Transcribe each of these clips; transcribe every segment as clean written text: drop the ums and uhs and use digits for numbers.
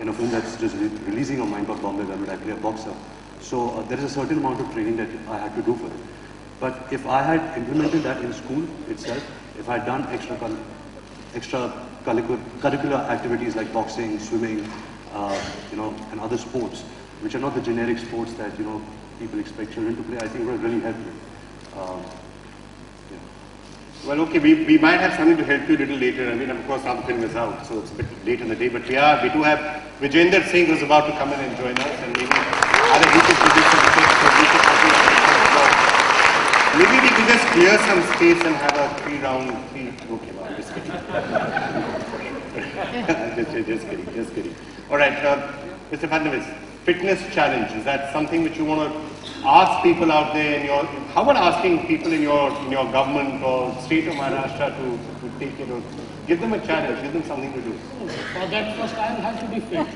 in a film that's just releasing of mine called Bombay, where I play a boxer. So there is a certain amount of training that I had to do for it. But if I had implemented that in school itself, if I had done extra curricular activities like boxing, swimming, and other sports, which are not the generic sports that people expect children to play, I think it would really help me. Well, okay, we might have something to help you a little later. I mean, of course, now the film is out, so it's a bit late in the day. But we do have Vijender Singh who's about to come in and join us, and maybe other people could maybe we could just clear some space and have a three-round. Okay, no, I'm just kidding. just kidding. All right, Mr. Fadnavis, fitness challenge, is that something which you want to ask people out there how about asking people in your government or state of Maharashtra to take it, or give them a challenge, give them something to do? For that first I will have to be fit.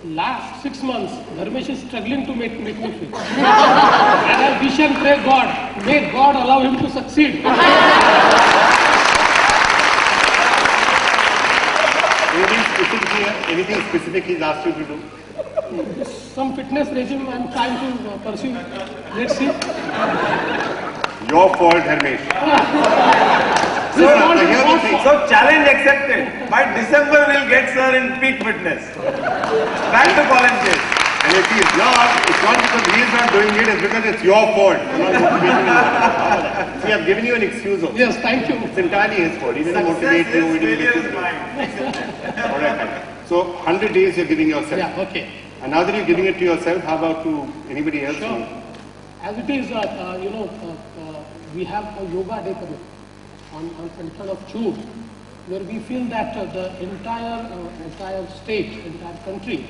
Last 6 months, Dharmesh is struggling to make me fit. And I wish and pray God, may God allow him to succeed. Anything specific he's asked you to do? Some fitness regime I am trying to pursue. Let's see. Your fault, Dharmesh. So challenge accepted. By December we'll get sir in peak fitness. Back to college days. And if he's not, it's not because he's not doing it, it's because it's your fault. See, I've given you an excuse also. Yes, thank you. It's entirely his fault. He didn't motivate you. Failure is mine. Alright, so 100 days you're giving yourself. Yeah, okay. And now that you're giving it to yourself, how about to anybody else? Sure. As it is, we have a yoga day coming on 23rd of June, where we feel that the entire state, entire country,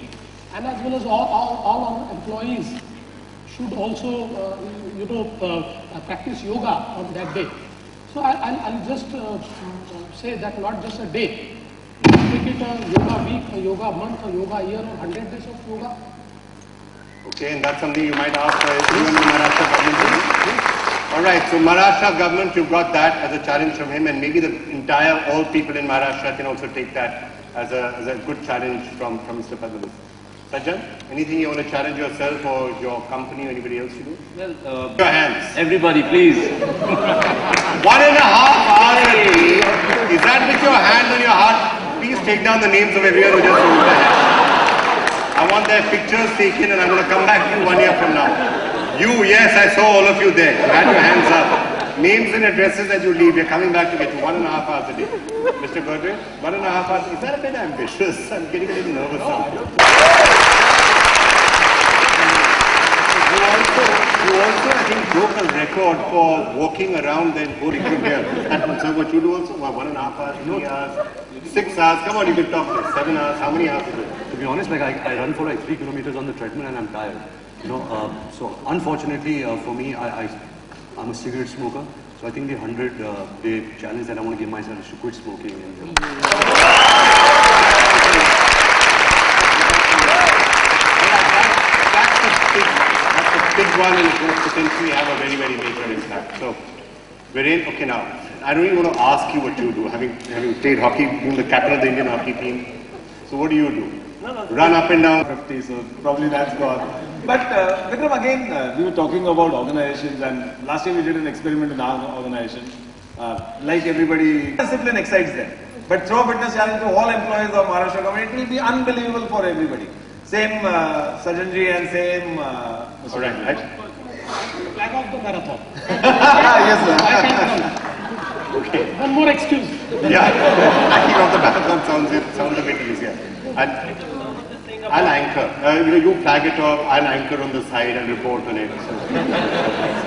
and as well as all our employees should also, practice yoga on that day. So I'll just say that not just a day, make it a yoga week, a yoga month, a yoga year, or 100 days of yoga. Okay, and that's something you might ask everyone in Maharashtra government. Alright, so Maharashtra government, you've got that as a challenge from him, and maybe all people in Maharashtra can also take that as a good challenge from Mr. Fadnavis. Sajjan, anything you want to challenge yourself or your company or anybody else to do? Well, your hands. Everybody, please. 1.5 hours a day. Is that with your hand on your heart? Please take down the names of everyone who just moved their hands. I want their pictures taken, and I'm going to come back to you 1 year from now. You, yes, I saw all of you there. You had your hands up. Names and addresses as you leave. We're coming back to get you 1.5 hours a day. Mr. Gurdjieff, 1.5 hours. Is that a bit ambitious? I'm getting a little nervous now. You also, I think, broke a record for walking around then going from here. That's what you do also? 1.5 hours, 3 hours, 6 hours. Come on, you can talk to us. 7 hours. How many hours is it? To be honest, I run for 3 kilometers on the treadmill and I'm tired. So unfortunately for me, I'm a cigarette smoker. So I think the 100-day challenge that I want to give myself is to quit smoking. That's a big one, and it will potentially have a very, very major impact. So we're in. Okay, now I don't even want to ask you what you do, having played hockey, being the captain of the Indian hockey team. So what do you do? Run up and down 50, so probably that's gone. But Vikram, again, we were talking about organizations, and last year we did an experiment in our organization. Like everybody, discipline excites them. But throw fitness challenge to all employees of Maharashtra government, it will be unbelievable for everybody. Same Sajanji and same Mr. All right. Flag of the marathon. Yes, sir. I can come. Okay. One more excuse. Yeah, flagging of the marathon sounds a bit easier. I'll anchor. You flag it off, I'll anchor on the side and report on it.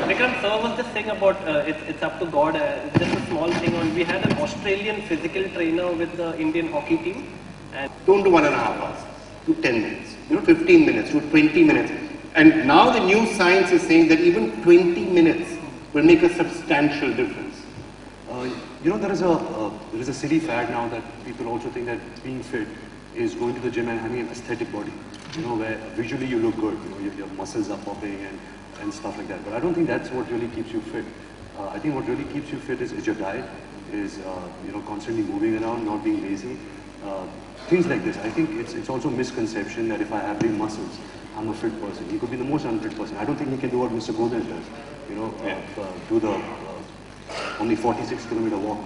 Vikram, sir was just saying about it's up to God. Just a small thing on. We had an Australian physical trainer with the Indian hockey team. And don't do 1.5 hours. Do 10 minutes. 15 minutes. Do 20 minutes. And now the new science is saying that even 20 minutes will make a substantial difference. There is a silly fad now that people also think that being fit is going to the gym and having an aesthetic body, where visually you look good, your muscles are popping and and stuff like that. But I don't think that's what really keeps you fit. I think what really keeps you fit is your diet, is constantly moving around, not being lazy. Things like this. I think it's also a misconception that if I have big muscles, I'm a fit person. He could be the most unfit person. I don't think he can do what Mr. Godel does. Do the only 46-kilometer walk.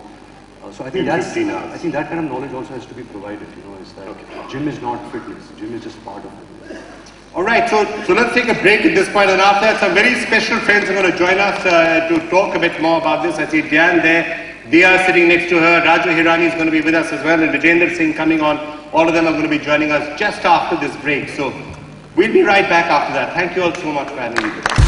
So I think that kind of knowledge also has to be provided. Is that gym is not fitness. Gym is just part of it. All right, so let's take a break at this point, and after that, some very special friends are going to join us to talk a bit more about this. I see Dhyan there. Dia sitting next to her. Raju Hirani is going to be with us as well, and Vijender Singh coming on. All of them are going to be joining us just after this break. So we'll be right back after that. Thank you all so much for having me.